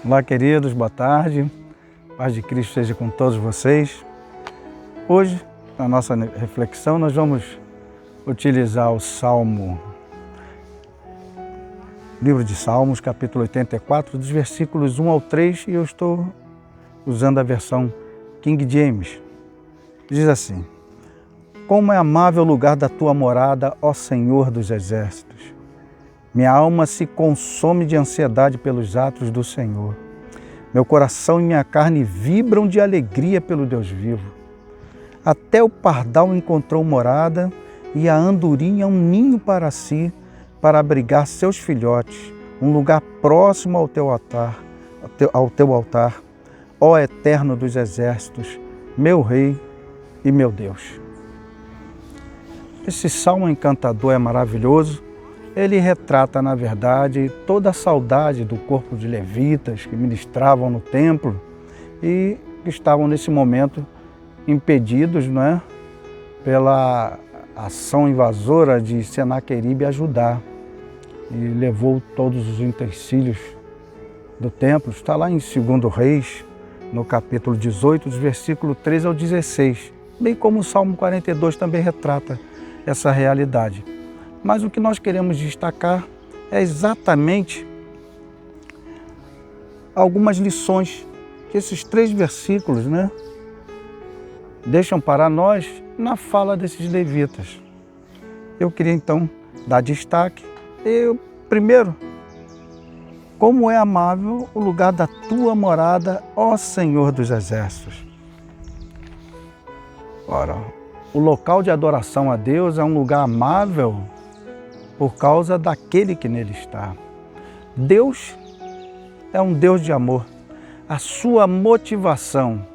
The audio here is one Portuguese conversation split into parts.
Olá, queridos, boa tarde. Paz de Cristo seja com todos vocês. Hoje, na nossa reflexão, nós vamos utilizar o livro de Salmos, capítulo 84, dos versículos 1 ao 3, e eu estou usando a versão King James. Diz assim: Como é amável o lugar da tua morada, ó Senhor dos exércitos! Minha alma se consome de ansiedade pelos atos do Senhor. Meu coração e minha carne vibram de alegria pelo Deus vivo. Até o pardal encontrou morada e a andorinha um ninho para si, para abrigar seus filhotes, um lugar próximo ao teu altar, ó Eterno dos exércitos, meu Rei e meu Deus. Esse salmo encantador é maravilhoso. Ele retrata, na verdade, toda a saudade do corpo de levitas que ministravam no templo e que estavam nesse momento impedidos, pela ação invasora de Senaqueribe a Judá, e levou todos os utensílios do templo. Está lá em 2 Reis, no capítulo 18, dos versículos 13 ao 16, bem como o Salmo 42 também retrata essa realidade. Mas o que nós queremos destacar é exatamente algumas lições que esses 3 versículos, deixam para nós na fala desses levitas. Eu queria então dar destaque. Primeiro, como é amável o lugar da tua morada, ó Senhor dos exércitos. Ora, o local de adoração a Deus é um lugar amável por causa daquele que nele está. Deus é um Deus de amor. A sua motivação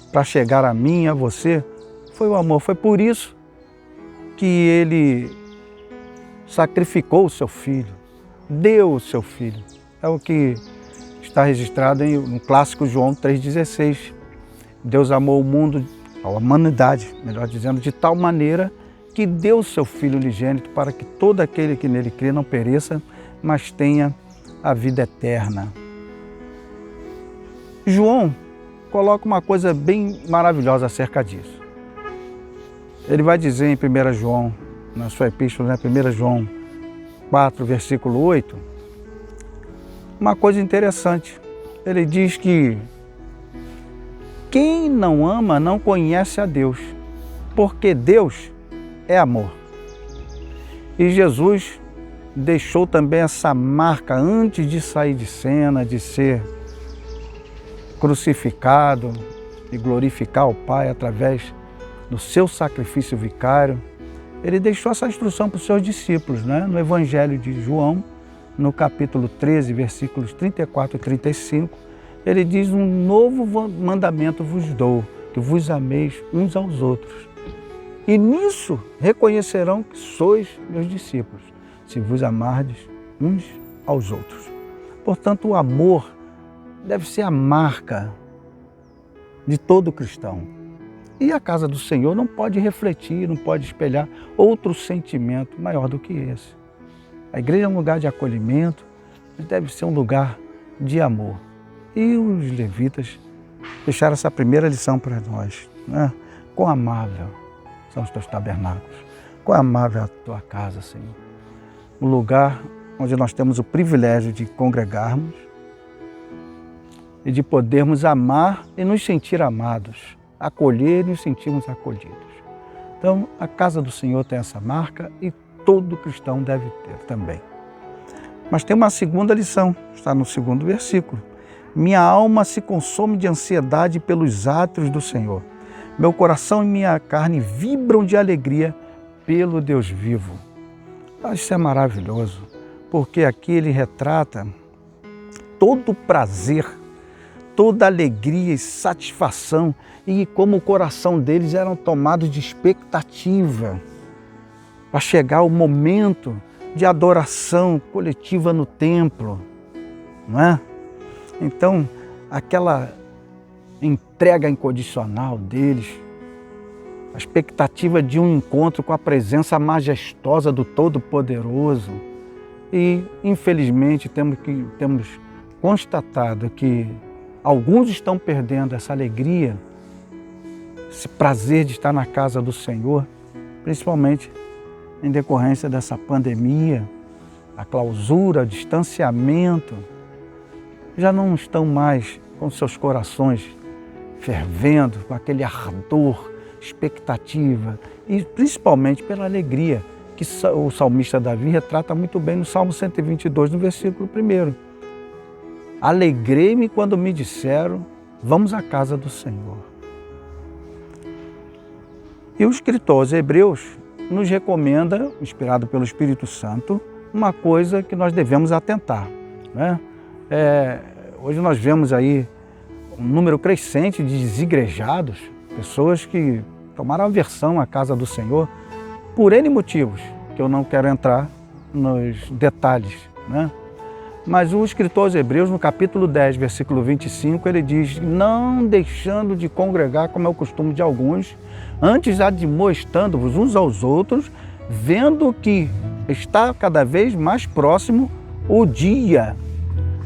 para chegar a mim e a você foi o amor. Foi por isso que Ele sacrificou o seu Filho, deu o seu Filho. É o que está registrado no clássico João 3,16. Deus amou o mundo, a humanidade, melhor dizendo, de tal maneira que deu o seu Filho unigênito para que todo aquele que nele crê não pereça, mas tenha a vida eterna. João coloca uma coisa bem maravilhosa acerca disso. Ele vai dizer em 1 João, na sua epístola, 1 João 4, versículo 8, uma coisa interessante. Ele diz que quem não ama não conhece a Deus, porque Deus é amor. E Jesus deixou também essa marca antes de sair de cena, de ser crucificado e glorificar o Pai através do seu sacrifício vicário. Ele deixou essa instrução para os seus discípulos, no Evangelho de João, no capítulo 13, versículos 34 e 35. Ele diz: um novo mandamento vos dou, que vos ameis uns aos outros. E nisso reconhecerão que sois meus discípulos, se vos amardes uns aos outros. Portanto, o amor deve ser a marca de todo cristão. E a casa do Senhor não pode refletir, não pode espelhar outro sentimento maior do que esse. A igreja é um lugar de acolhimento, mas deve ser um lugar de amor. E os levitas deixaram essa primeira lição para nós. Quão amável são os teus tabernáculos. Quão amável é a tua casa, Senhor. Um lugar onde nós temos o privilégio de congregarmos e de podermos amar e nos sentir amados, acolher e nos sentirmos acolhidos. Então, a casa do Senhor tem essa marca e todo cristão deve ter também. Mas tem uma segunda lição, está no 2º versículo. Minha alma se consome de ansiedade pelos atos do Senhor. Meu coração e minha carne vibram de alegria pelo Deus vivo. Isso é maravilhoso, porque aqui ele retrata todo o prazer, toda a alegria e satisfação, e como o coração deles eram tomados de expectativa para chegar o momento de adoração coletiva no templo, Então, aquela entrega incondicional deles, a expectativa de um encontro com a presença majestosa do Todo-Poderoso. E, infelizmente, temos constatado que alguns estão perdendo essa alegria, esse prazer de estar na casa do Senhor, principalmente em decorrência dessa pandemia, a clausura, o distanciamento, já não estão mais com seus corações fervendo, com aquele ardor, expectativa e principalmente pela alegria que o salmista Davi retrata muito bem no Salmo 122, no versículo 1. Alegrei-me quando me disseram, vamos à casa do Senhor. E o escritor aos Hebreus nos recomenda, inspirado pelo Espírito Santo, uma coisa que nós devemos atentar, né? Hoje nós vemos aí um número crescente de desigrejados, pessoas que tomaram aversão à casa do Senhor por N motivos, que eu não quero entrar nos detalhes, né? Mas o escritor aos Hebreus, no capítulo 10, versículo 25, ele diz, não deixando de congregar, como é o costume de alguns, antes admoestando-vos uns aos outros, vendo que está cada vez mais próximo o dia.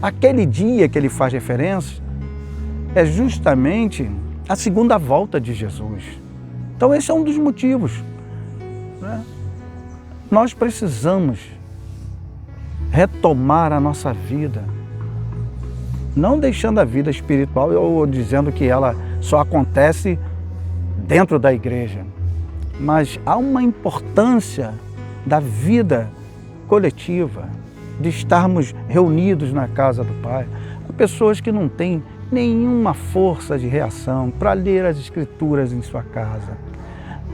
Aquele dia que ele faz referência é justamente a segunda volta de Jesus. Então esse é um dos motivos, né? Nós precisamos retomar a nossa vida, não deixando a vida espiritual ou dizendo que ela só acontece dentro da igreja, mas há uma importância da vida coletiva, de estarmos reunidos na casa do Pai. Há pessoas que não têm nenhuma força de reação para ler as Escrituras em sua casa,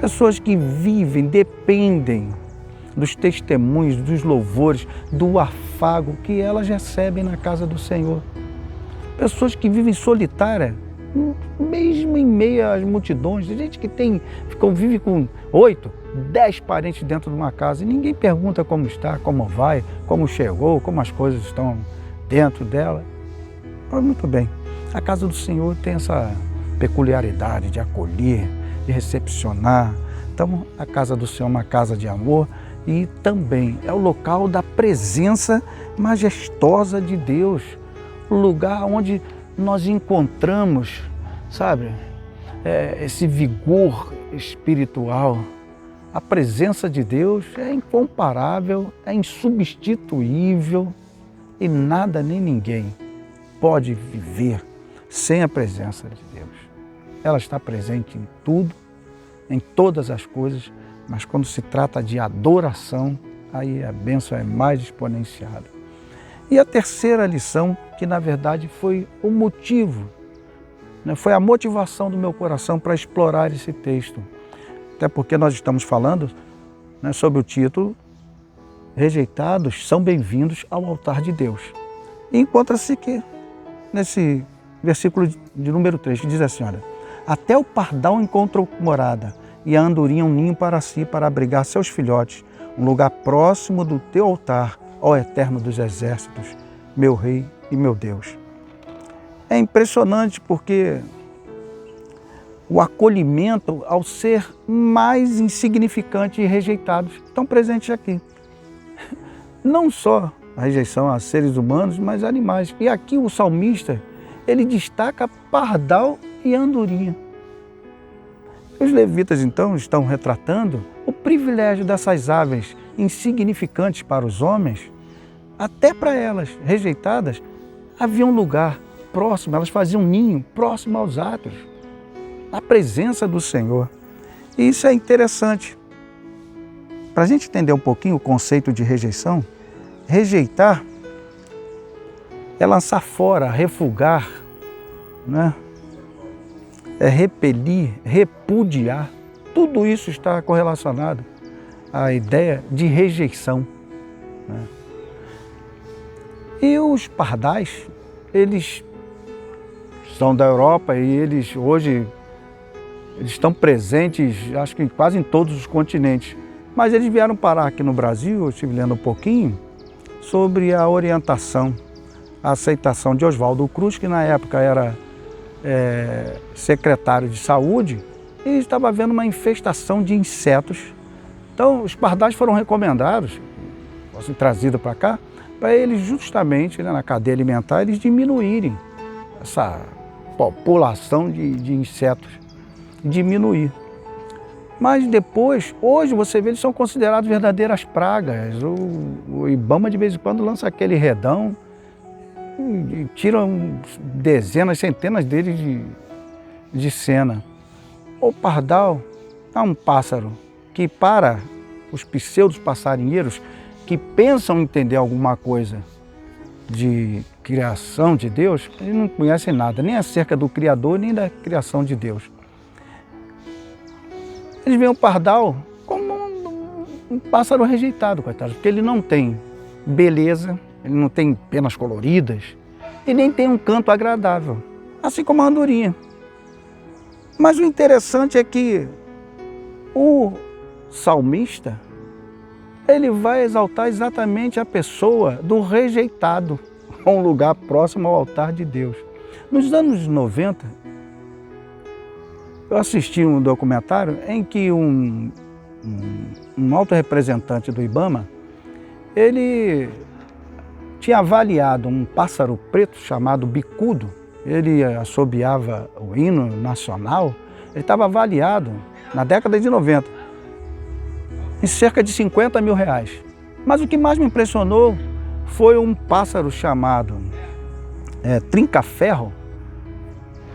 pessoas que vivem, dependem dos testemunhos, dos louvores, do afago que elas recebem na casa do Senhor. Pessoas que vivem solitárias, mesmo em meio às multidões. Tem gente que vive com 8, 10 parentes dentro de uma casa e ninguém pergunta como está, como vai, como chegou, como as coisas estão dentro dela. Mas muito bem, a casa do Senhor tem essa peculiaridade de acolher, de recepcionar. Então, a casa do Senhor é uma casa de amor, e também é o local da presença majestosa de Deus, o lugar onde nós encontramos, sabe, esse vigor espiritual. A presença de Deus é incomparável, é insubstituível e nada nem ninguém pode viver sem a presença de Deus. Ela está presente em tudo, em todas as coisas, mas quando se trata de adoração, aí a bênção é mais exponenciada. E a terceira lição, que na verdade foi o motivo, né, foi a motivação do meu coração para explorar esse texto. Até porque nós estamos falando, né, sobre o título, Rejeitados são bem-vindos ao altar de Deus. E encontra-se que, nesse versículo de número 3, que diz assim, olha, até o pardal encontrou morada, e a andorinha um ninho para si, para abrigar seus filhotes, um lugar próximo do teu altar, ó Eterno dos Exércitos, meu Rei e meu Deus. É impressionante porque o acolhimento ao ser mais insignificante e rejeitados estão presentes aqui. Não só a rejeição a seres humanos, mas a animais. E aqui o salmista, ele destaca pardal e andorinha. Os levitas, então, estão retratando o privilégio dessas aves insignificantes para os homens. Até para elas, rejeitadas, havia um lugar próximo, elas faziam um ninho próximo aos átrios, a presença do Senhor. E isso é interessante. Para a gente entender um pouquinho o conceito de rejeição, rejeitar é lançar fora, refugar, né? É repelir, repudiar. Tudo isso está correlacionado à ideia de rejeição, né? E os pardais, eles são da Europa e eles hoje estão presentes, acho que quase em todos os continentes. Mas eles vieram parar aqui no Brasil, eu estive lendo um pouquinho, sobre a orientação, a aceitação de Oswaldo Cruz, que na época era secretário de saúde, e estava havendo uma infestação de insetos. Então, os pardais foram recomendados, fossem trazidos para cá, para eles justamente, né, na cadeia alimentar, eles diminuírem essa população de insetos, diminuir. Mas depois, hoje você vê, eles são considerados verdadeiras pragas. O IBAMA de vez em quando lança aquele redão e tiram dezenas, centenas deles de cena. O pardal é um pássaro que, para os pseudos passarinheiros que pensam entender alguma coisa de criação de Deus, eles não conhecem nada, nem acerca do Criador, nem da criação de Deus. Eles veem o pardal como um pássaro rejeitado, coitado, porque ele não tem beleza, ele não tem penas coloridas e nem tem um canto agradável, assim como a andorinha. Mas o interessante é que o salmista, ele vai exaltar exatamente a pessoa do rejeitado, a um lugar próximo ao altar de Deus. Nos anos 90, eu assisti um documentário em que um alto representante do IBAMA, ele tinha avaliado um pássaro preto chamado bicudo. Ele assobiava o hino nacional. Ele estava avaliado na década de 90 em cerca de 50 mil reais. Mas o que mais me impressionou foi um pássaro chamado trinca-ferro,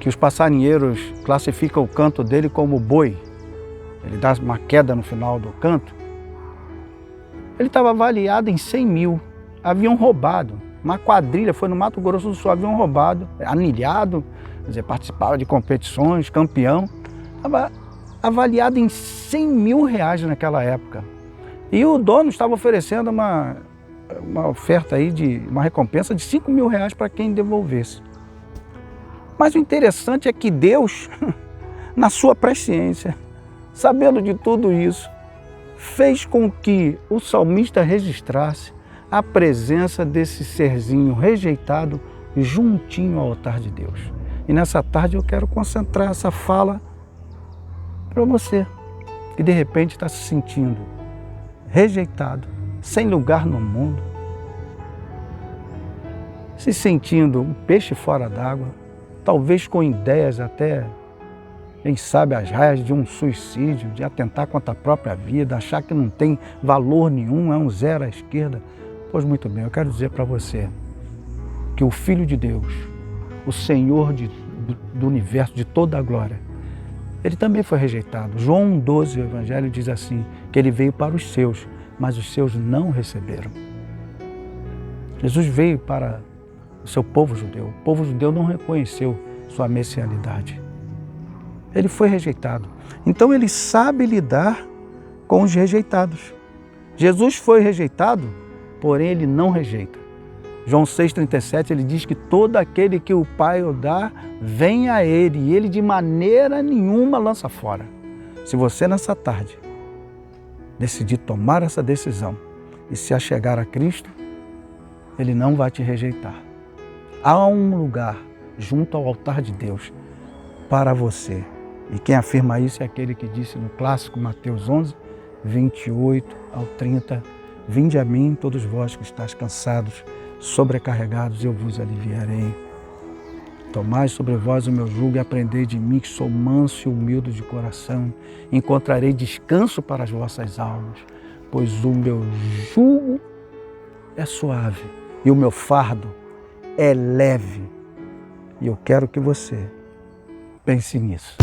que os passarinheiros classificam o canto dele como boi. Ele dá uma queda no final do canto. Ele estava avaliado em 100 mil. Haviam roubado. Uma quadrilha, foi no Mato Grosso do Sul, haviam roubado, anilhado, quer dizer, participava de competições, campeão. Estava avaliado em 100 mil reais naquela época. E o dono estava oferecendo uma oferta aí de uma recompensa de 5 mil reais para quem devolvesse. Mas o interessante é que Deus, na sua presciência, sabendo de tudo isso, fez com que o salmista registrasse a presença desse serzinho rejeitado juntinho ao altar de Deus. E nessa tarde eu quero concentrar essa fala para você, que de repente está se sentindo rejeitado, sem lugar no mundo, se sentindo um peixe fora d'água, talvez com ideias até, quem sabe, as raias de um suicídio, de atentar contra a própria vida, achar que não tem valor nenhum, é um zero à esquerda. Pois muito bem, eu quero dizer para você que o Filho de Deus, o Senhor do universo, de toda a glória, ele também foi rejeitado. João 12, o Evangelho diz assim, que ele veio para os seus, mas os seus não receberam. Jesus veio para o seu povo judeu. O povo judeu não reconheceu sua messianidade. Ele foi rejeitado. Então ele sabe lidar com os rejeitados. Jesus foi rejeitado, porém ele não rejeita. João 6,37, ele diz que todo aquele que o Pai o dá, vem a ele, e ele de maneira nenhuma lança fora. Se você nessa tarde decidir tomar essa decisão e se achegar a Cristo, ele não vai te rejeitar. Há um lugar junto ao altar de Deus para você. E quem afirma isso é aquele que disse no clássico Mateus 11, 28 ao 30, vinde a mim, todos vós que estáis cansados, sobrecarregados, eu vos aliviarei. Tomai sobre vós o meu jugo e aprendei de mim, que sou manso e humilde de coração. Encontrarei descanso para as vossas almas, pois o meu jugo é suave e o meu fardo é leve. E eu quero que você pense nisso.